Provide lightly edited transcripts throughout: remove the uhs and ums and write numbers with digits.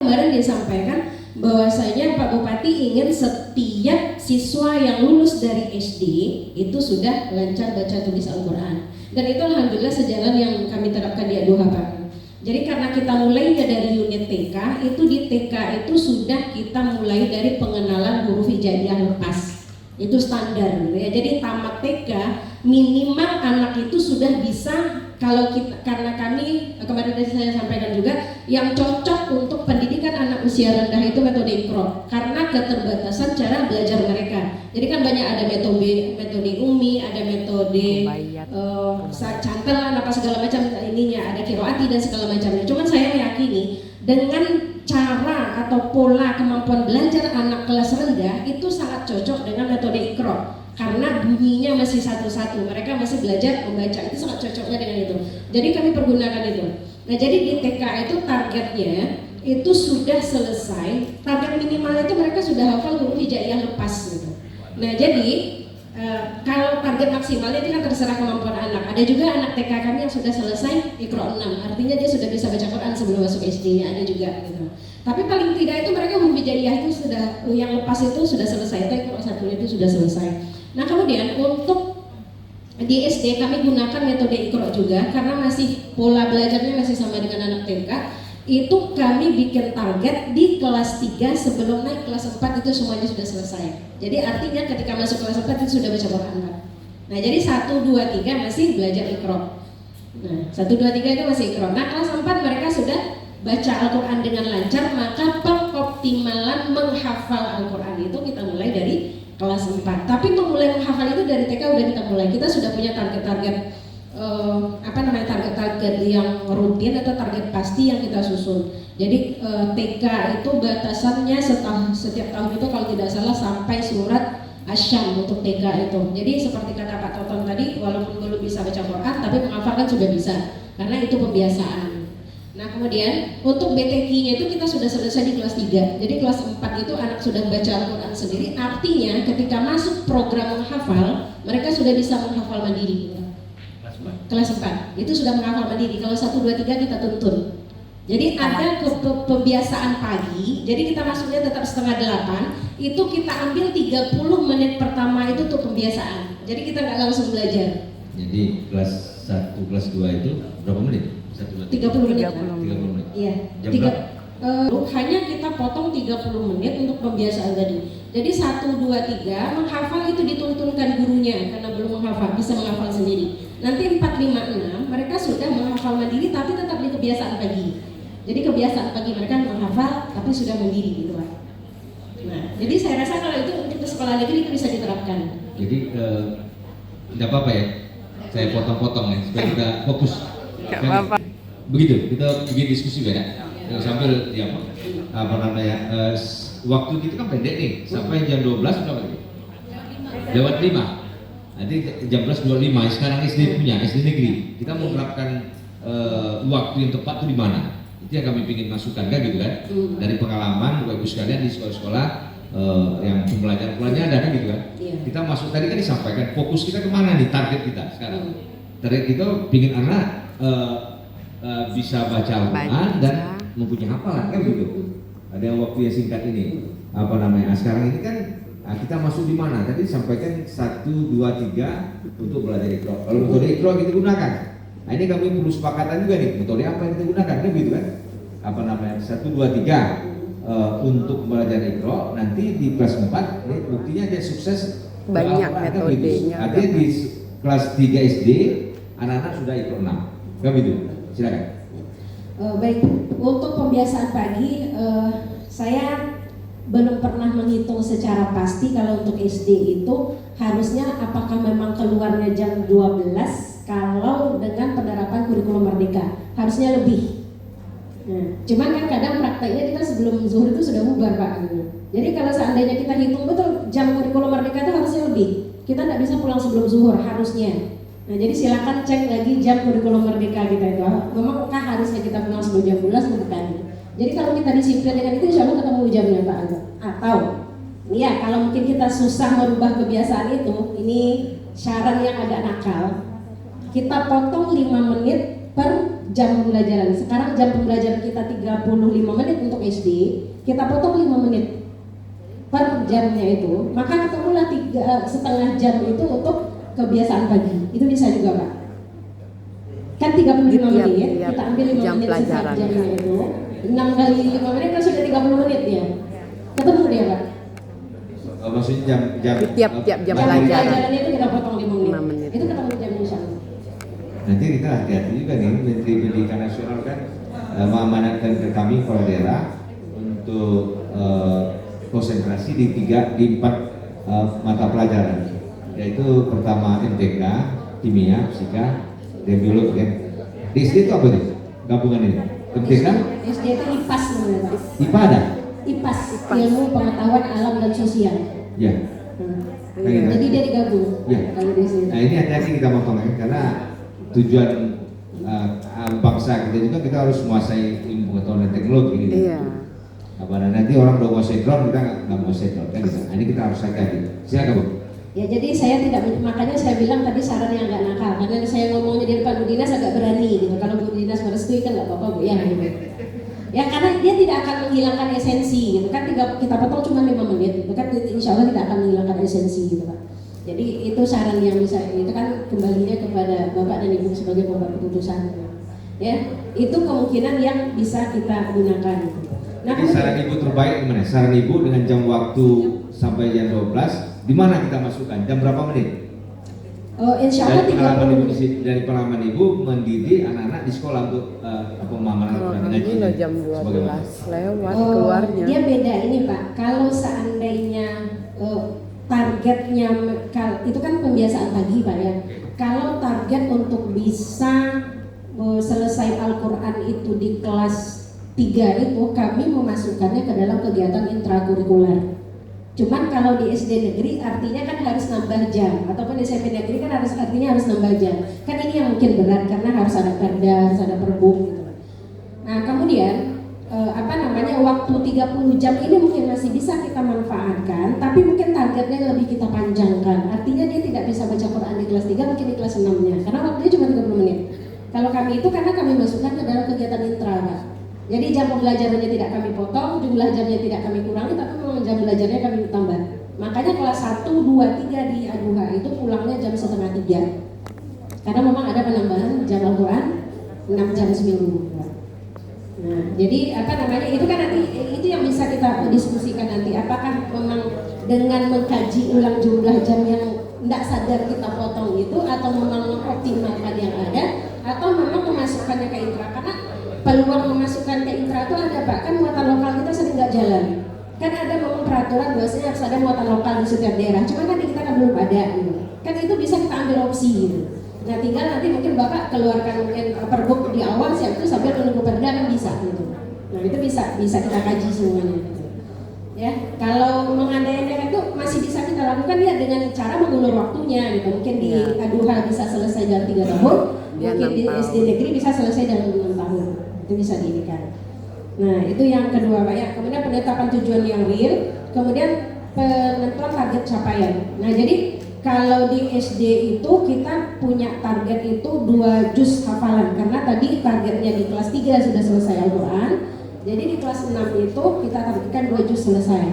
Kemarin disampaikan bahwasanya Pak Bupati ingin setiap siswa yang lulus dari SD itu sudah lancar baca tulis Al-Quran, dan itu alhamdulillah sejalan yang kami terapkan di Aduha Pak. Jadi karena kita mulainya dari unit TK, itu di TK itu sudah kita mulai dari pengenalan huruf hijaiyah lepas, itu standar gitu ya. Jadi tamat TK minimal anak itu sudah bisa. Kalau kita, karena kami kemarin saya sampaikan juga, yang cocok untuk pendidikan anak usia rendah itu metode Iqra karena keterbatasan cara belajar mereka. Jadi kan banyak ada metode Umi, ada metode cantelan apa segala macam ininya, ada kiroati dan segala macamnya. Cuman saya meyakini dengan cara atau pola kemampuan belajar anak kelas rendah itu sangat cocok dengan metode Iqra. Karena bunyinya masih satu-satu, mereka masih belajar membaca, itu sangat cocoknya dengan itu. Jadi kami pergunakan itu. Nah, jadi di TK itu targetnya itu sudah selesai, target minimalnya itu mereka sudah hafal huruf hijaiyah lepas gitu. Nah, jadi kalau target maksimalnya itu kan terserah kemampuan anak. Ada juga anak TK kami yang sudah selesai Iqra 6, artinya dia sudah bisa baca Quran sebelum masuk SD-nya, ada juga gitu. Tapi paling tidak itu mereka huruf hijaiyah itu sudah, yang lepas itu sudah selesai, Iqra 1 itu sudah selesai. Nah, kemudian untuk di SD kami gunakan metode Iqra juga karena masih pola belajarnya masih sama dengan anak TK. Itu kami bikin target di kelas 3 sebelum naik kelas 4 itu semuanya sudah selesai. Jadi artinya ketika masuk kelas 4 itu sudah baca Quran. Nah, jadi 1, 2, 3 masih belajar Iqra. Nah, 1, 2, 3 itu masih Iqra. Nah, kelas 4 mereka sudah baca Al-Quran dengan lancar, maka pengoptimalan menghafal Al-Quran itu kita mulai dari kelas 4. Tapi memulai menghafal itu dari TK udah kita mulai. Kita sudah punya target-target target-target yang rutin atau target pasti yang kita susun. Jadi TK itu batasannya setiap tahun itu kalau tidak salah sampai surat Asyam untuk TK itu. Jadi seperti kata Pak Toton tadi, walaupun belum bisa baca Quran tapi menghafalkan sudah bisa karena itu pembiasaan. Nah, kemudian untuk BTQ-nya itu kita sudah selesai di kelas 3. Jadi kelas 4 itu anak sudah baca Al-Quran sendiri. Artinya ketika masuk program menghafal, mereka sudah bisa menghafal mandiri. Kelas 4 itu sudah menghafal mandiri. Kalau 1, 2, 3 kita tuntun. Jadi ada kebiasaan pagi. Jadi kita masuknya tetap setengah 8. Itu kita ambil 30 menit pertama itu untuk pembiasaan. Jadi kita nggak langsung belajar. Jadi kelas 1, kelas 2 itu berapa menit? 30 menit. 30 menit. Iya. Hanya kita potong 30 menit untuk pembiasaan tadi. Jadi 1, 2, 3 menghafal itu dituntunkan gurunya karena belum menghafal, bisa menghafal sendiri. Nanti 4, 5, 6 mereka sudah menghafal mandiri tapi tetap di kebiasaan pagi. Jadi kebiasaan pagi mereka menghafal tapi sudah mandiri gitu Pak. Nah, jadi saya rasa kalau itu untuk sekolah negeri itu bisa diterapkan. Jadi tidak apa-apa ya, saya potong-potong ya supaya kita fokus. Kan, begitu, kita bikin diskusi beda. Sambil ya apa namanya, waktu kita kan pendek nih, sampai jam 12 berapa lagi? Lewat 5. Nanti jam 11.25. Sekarang SD punya, SD negeri. Kita mau menerapkan waktu yang tepat itu di mana? Itu yang kami ingin masukkan kan gitu kan? Dari pengalaman Bapak Ibu sekalian di sekolah-sekolah yang pembelajaran ada kan gitu kan? Kita masuk tadi kan disampaikan fokus kita kemana nih, target kita sekarang. Target kita ingin anak bisa baca Al-Quran dan mempunyai hafalan kan gitu. Ada yang waktu yang singkat ini apa namanya? Sekarang ini kan kita masuk di mana? Tadi sampaikan 1, 2, 3 untuk belajar Iqra. Kalau metode Iqra kita gunakan. Nah, ini kami perlu sepakatan juga nih. Metode apa yang kita gunakan kan gitu kan? Apa namanya? 1, 2, 3 untuk belajar Iqra. Nanti di kelas 4 ini buktinya dia sukses banyak metodenya. Gitu. Artinya di kelas 3 SD anak-anak sudah Iqra 6. Kan gitu. Silakan. Baik, untuk pembiasaan pagi saya belum pernah menghitung secara pasti kalau untuk SD itu harusnya apakah memang keluarnya jam 12 kalau dengan penerapan kurikulum merdeka harusnya lebih. Nah, cuman kan kadang prakteknya kita sebelum zuhur itu sudah bubar Pak. Jadi kalau seandainya kita hitung betul jam kurikulum merdeka itu harusnya lebih. Kita tidak bisa pulang sebelum zuhur harusnya. Nah, jadi silakan cek lagi jam kurikulum merdeka kita itu. Memangkah harusnya kita pulang sebelum jam 12 bukan? Jadi kalau kita disiplin dengan itu insya Allah ketemu jamnya Pak Anto. Atau ya kalau mungkin kita susah merubah kebiasaan itu, ini saran yang agak nakal. Kita potong 5 menit per jam pembelajaran. Sekarang jam pembelajaran kita 35 menit untuk SD. kita potong 5 menit per jamnya itu, maka ketemulah 3,5 jam itu untuk kebiasaan pagi. Itu bisa juga Pak. Kan 35 menit, kita ambil 5 menit setiap jamnya itu, 6 kali 5 menit kan sudah 30 menit ya. Ketemu dia Pak. Maksudnya jam tiap jam pelajaran itu kita potong 5 menit. menit. Itu ketemu jam insya Allah. Nanti kita hati-hati juga nih, Menteri Pendidikan Nasional kan mengamanatkan ke kami kepala daerah untuk konsentrasi di 4 mata pelajaran, yaitu pertama MTK, kimia, fisika, dan biologi kan. Di SD itu apa nih? Gabungan ini? MTK? SD itu IPAS namanya Pak. IPA ada? IPAS, ilmu pengetahuan alam dan sosial. Ya. Jadi dia digabung. Ya. Kalau di sini. Nah ini hati-hati kita potong ya, karena tujuan bangsa kita juga kita harus menguasai ilmu pengetahuan dan teknologi. Gitu. Iya. Apalagi nanti orang udah menguasai drone, kita nggak menguasai drone kan gitu. Nah, ini kita harus hati-hati. Silakan Bu. Ya jadi saya tidak, makanya saya bilang tadi saran yang agak nakal, karena saya ngomongnya di depan Bu Dinas agak berani gitu. Kalau Bu Dinas merestui kan nggak apa-apa Bu ya. Gitu. Ya karena dia tidak akan menghilangkan esensi gitu kan, kita potong cuma 5 menit gitu kan, insya Allah tidak akan menghilangkan esensi gitu Pak. Jadi itu saran yang bisa, itu kan kembalinya kepada Bapak dan Ibu sebagai pembuat keputusan ya, itu kemungkinan yang bisa kita gunakan. Nah, jadi saran Ibu terbaik gimana? Saran Ibu dengan jam waktu sampai jam 12, di mana kita masukkan? Jam berapa menit? Insya Allah dari pengalaman 30 Ibu, dari pengalaman Ibu mendidik anak-anak di sekolah untuk pemahaman Al-Quran ngaji jam 12 lewat keluarnya. Dia beda ini Pak. Kalau seandainya targetnya itu kan pembiasaan pagi Pak ya. Kalau target untuk bisa selesai Al-Quran itu di kelas 3 itu kami memasukkannya ke dalam kegiatan intrakurikuler. Cuman kalau di SD negeri artinya kan harus nambah jam, ataupun di SMP negeri kan artinya harus nambah jam. Kan ini yang mungkin berat karena harus ada perda, harus ada perbuk gitu. Nah kemudian waktu 30 jam ini mungkin masih bisa kita manfaatkan, tapi mungkin targetnya lebih kita panjangkan. Artinya dia tidak bisa baca Quran di kelas 3, mungkin di kelas 6-nya, karena waktunya cuma 30 menit. Kalau kami itu karena kami masukkan ke dalam kegiatan intra Pak. Jadi jam pembelajarannya tidak kami potong, jumlah jamnya tidak kami kurangi, tapi memang jam belajarnya kami tambah. Makanya kelas 1, 2, 3 di Aduha itu pulangnya jam 2:30. Karena memang ada penambahan jam Al-Quran 6 jam seminggu. Nah, jadi itu kan nanti itu yang bisa kita diskusikan nanti. Apakah memang dengan mengkaji ulang jumlah jam yang tidak sadar kita potong itu, atau memang mengoptimalkan yang ada, atau memang memasukkannya ke intra? Karena peluang memasukkan ke intra itu ada Pak, kan muatan lokal kita sering nggak jalan. Kan ada memang peraturan bahwasanya harus ada muatan lokal di setiap daerah, cuma kan di kita kan belum ada gitu. Kan itu bisa kita ambil opsi gitu. Nah tinggal nanti mungkin Bapak keluarkan mungkin perbuk di awal siap itu sambil menunggu perda kan bisa gitu. Nah itu bisa kita kaji semuanya gitu. Ya, kalau mengandaikan itu masih bisa kita lakukan ya dengan cara mengulur waktunya gitu. Mungkin di Aduha bisa selesai dalam 3 tahun, mungkin di SD negeri bisa selesai dalam 6 tahun. Itu bisa diinikan. Nah itu yang kedua Pak ya. Kemudian penetapan tujuan yang real, kemudian penentuan target capaian. Nah jadi kalau di SD itu kita punya target itu 2 juz hafalan, karena tadi targetnya di kelas 3 sudah selesai Al-Quran. Jadi di kelas 6 itu kita targetkan 2 juz selesai.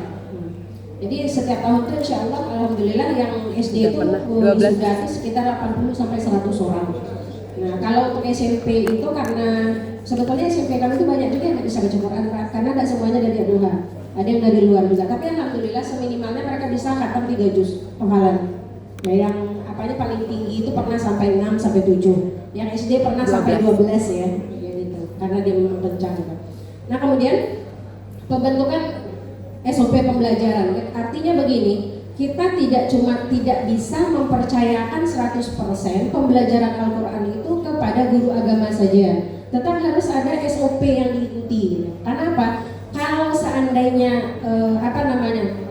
Jadi setiap tahun itu insya Allah alhamdulillah yang SD itu sudah sekitar 80 sampai 100 orang. Nah kalau untuk SMP itu karena sebetulnya SMP kami itu banyak juga yang tidak bisa baca Quran karena tidak semuanya dari Aduha, ada yang dari luar juga. Tapi alhamdulillah seminimalnya mereka bisa khatam 3 juz hafalan. Nah yang paling tinggi itu pernah sampai 6 sampai 7. Yang SD pernah 12. Sampai 12 ya gitu. Karena dia memang kencang kan. Nah kemudian pembentukan SOP pembelajaran, artinya begini, kita tidak bisa mempercayakan 100% pembelajaran Al-Quran itu kepada guru agama saja, tetap harus ada SOP yang diikuti. Karena apa? Kalau seandainya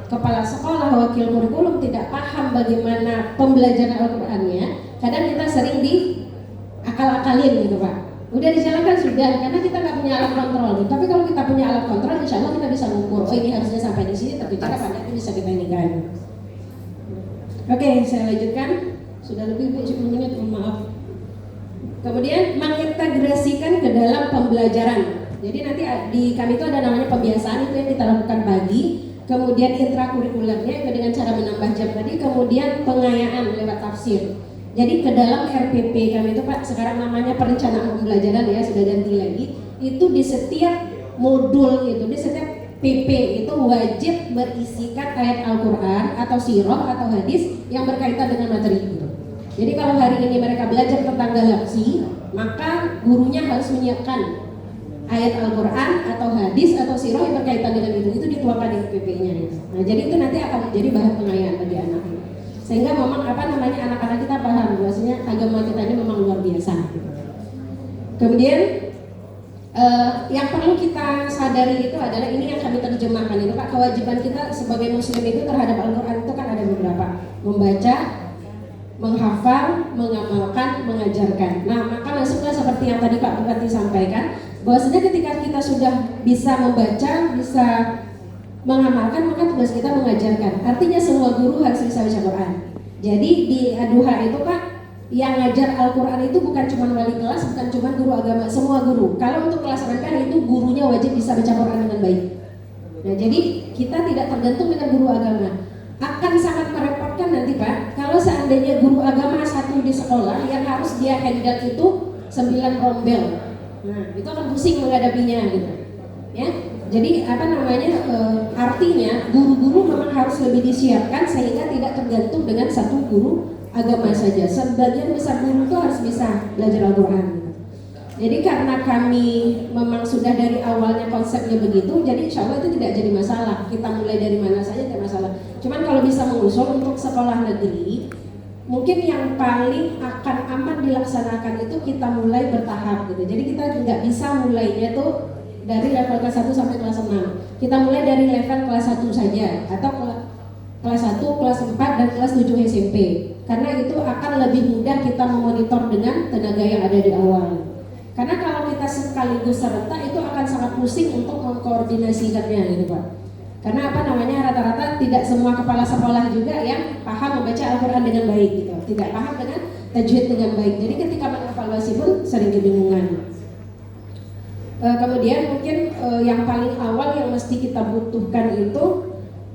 kepala sekolah, wakil kurikulum tidak paham bagaimana pembelajaran Al-Qurannya, kadang kita sering diakal-akalin gitu Pak. Udah dijalankan sudah, karena kita nggak punya alat kontrol. Tapi kalau kita punya alat kontrol, insya Allah kita bisa mengukur. Oh ini harusnya sampai di sini, tapi cara pandai itu bisa kita inikan. Oke, saya lanjutkan. Sudah lebih 10 menit, mohon maaf. Kemudian mengintegrasikan ke dalam pembelajaran. Jadi nanti di kami itu ada namanya pembiasaan, itu yang kita lakukan pagi, kemudian intrakurikulernya itu dengan cara menambah jam tadi, kemudian pengayaan lewat tafsir. Jadi ke dalam RPP kami itu Pak, sekarang namanya perencanaan pembelajaran ya, sudah ganti lagi. Itu di setiap modul itu, di setiap PP itu wajib berisikan ayat Al-Quran atau sirah atau hadis yang berkaitan dengan materi itu. Jadi kalau hari ini mereka belajar tentang galaksi, maka gurunya harus menyiapkan ayat Al-Quran atau hadis atau sirah yang berkaitan dengan itu dituangkan di PP-nya itu. Nah, jadi itu nanti akan menjadi bahan pengayaan bagi anak. Sehingga memang anak-anak kita paham bahwasanya agama kita ini memang luar biasa. Kemudian yang perlu kita sadari itu adalah ini yang kami terjemahkan itu Pak, kewajiban kita sebagai muslim itu terhadap Al-Quran itu kan ada beberapa: membaca, menghafal, mengamalkan, mengajarkan. Nah, maka masuklah seperti yang tadi Pak Bupati sampaikan, bahwasanya ketika kita sudah bisa membaca, bisa mengamalkan, maka tugas kita mengajarkan. Artinya semua guru harus bisa baca Quran. Jadi di Aduha itu Pak, yang ngajar Al-Quran itu bukan cuma wali kelas, bukan cuma guru agama, semua guru. Kalau untuk kelas rendah itu gurunya wajib bisa baca Quran dengan baik. Nah, jadi kita tidak tergantung dengan guru agama. Akan sangat merepotkan nanti Pak, kalau seandainya guru agama satu di sekolah yang harus dia handle itu 9 rombel. Nah, itu akan pusing menghadapinya gitu. Ya. Jadi artinya guru-guru memang harus lebih disiapkan sehingga tidak tergantung dengan satu guru agama saja. Sebagian besar guru itu harus bisa belajar Al-Quran gitu. Jadi karena kami memang sudah dari awalnya konsepnya begitu, jadi insya Allah itu tidak jadi masalah. Kita mulai dari mana saja tidak masalah. Cuman kalau bisa mengusul untuk sekolah negeri, mungkin yang paling akan aman dilaksanakan itu kita mulai bertahap gitu. Jadi kita nggak bisa mulainya tuh dari level kelas 1 sampai kelas 6. Kita mulai dari level kelas 1 saja, atau kelas 1, kelas 4, dan kelas 7 SMP. Karena itu akan lebih mudah kita memonitor dengan tenaga yang ada di awal. Karena kalau kita sekaligus serentak itu akan sangat pusing untuk mengkoordinasikannya gitu Pak. Karena rata-rata tidak semua kepala sekolah juga yang paham membaca Al-Quran dengan baik gitu. Tidak paham dengan tajwid dengan baik. Jadi ketika mengevaluasi pun sering kebingungan. Kemudian mungkin yang paling awal yang mesti kita butuhkan itu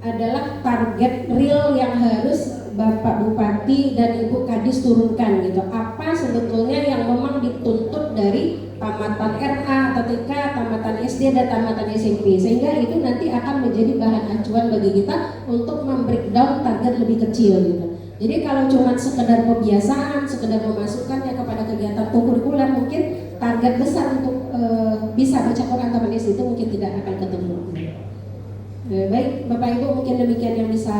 adalah target real yang harus Bapak Bupati dan Ibu Kadis turunkan gitu. Apa sebetulnya yang memang dituntut dari tamatan RA, TTK, tamatan SD dan tamatan SMP, sehingga itu nanti akan menjadi bahan acuan bagi kita untuk membreakdown target lebih kecil gitu. Jadi kalau cuma sekedar pembiasaan, sekedar memasukkannya kepada kegiatan kurikuler, mungkin target besar untuk bisa baca Quran taman SD itu mungkin tidak akan ketemu. Baik Bapak Ibu, mungkin demikian yang bisa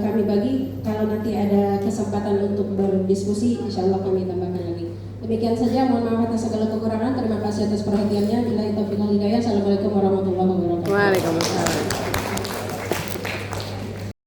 kami bagi. Kalau nanti ada kesempatan untuk berdiskusi, insya Allah kami tambahkan lagi. Demikian saja, mohon maaf atas segala kekurangan. Terima kasih atas perhatiannya. Billahi taufiq wal hidayah. Assalamualaikum warahmatullahi wabarakatuh.